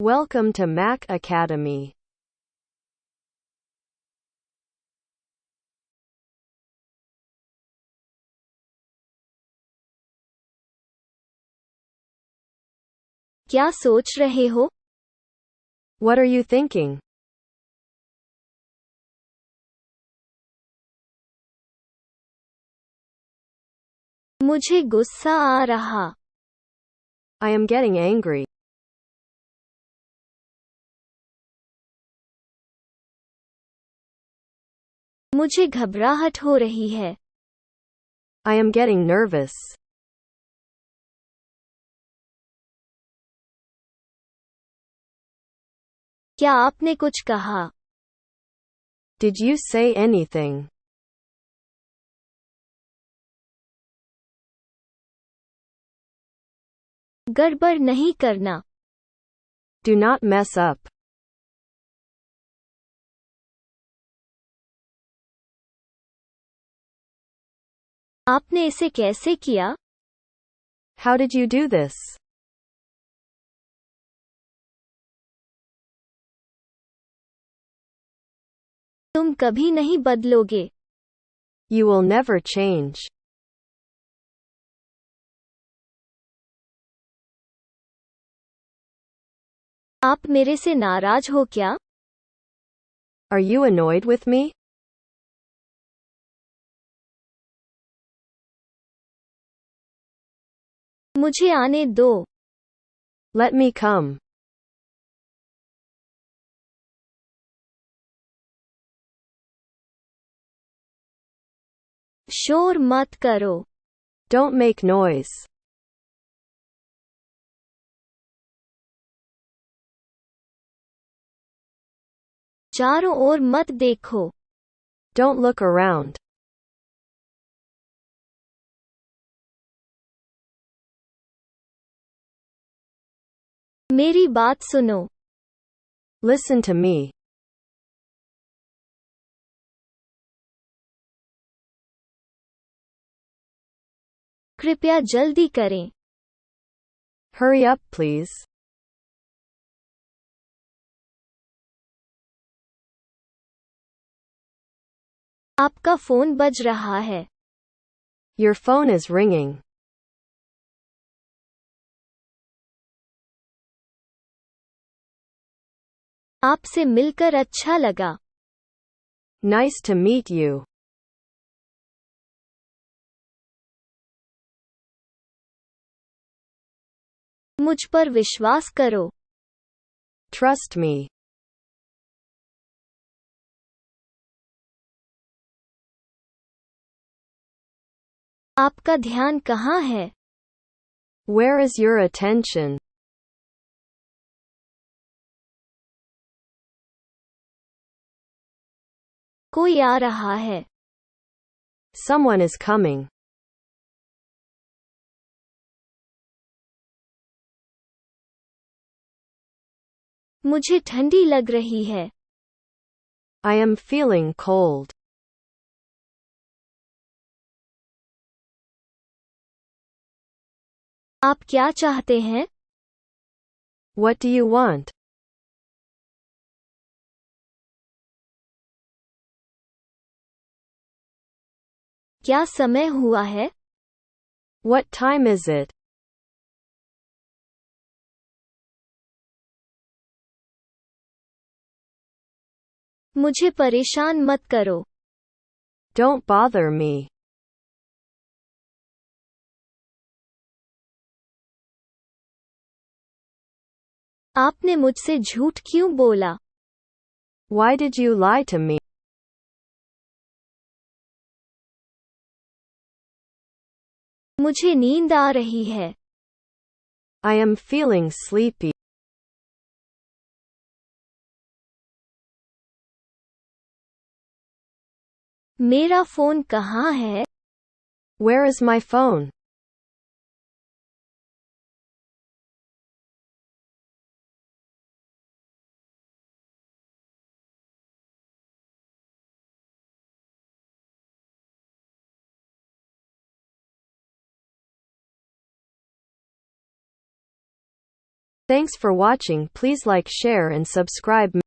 Welcome to Mac Academy. क्या सोच रहे हो? What are you thinking? मुझे गुस्सा आ रहा। I am getting angry. मुझे घबराहट हो रही है। I am getting nervous. क्या आपने कुछ कहा? Did you say anything? गड़बड़ नहीं करना। Do not mess up. आपने इसे कैसे किया? How did you do this? तुम कभी नहीं बदलोगे। You will never change. आप मेरे से नाराज हो क्या? Are you annoyed with me? मुझे आने दो। Let me come. शोर मत करो। Don't make noise. चारों ओर मत देखो। Don't look around. मेरी बात सुनो। Listen to me. कृपया जल्दी करें। Hurry up, please. आपका फोन बज रहा है। Your phone is ringing. आपसे मिलकर अच्छा लगा। Nice to meet you. मुझ पर विश्वास करो। Trust me. आपका ध्यान कहाँ है? Where is your attention? कोई आ रहा है। Someone is coming. मुझे ठंडी लग रही है। I am feeling cold. आप क्या चाहते हैं? What do you want? क्या समय हुआ है? What time is it? मुझे परेशान मत करो। Don't bother me. आपने मुझसे झूठ क्यों बोला? Why did you lie to me? मुझे नींद आ रही है। I am feeling sleepy. मेरा फोन कहाँ है? Where is my phone? Thanks for watching. Please like, share and subscribe.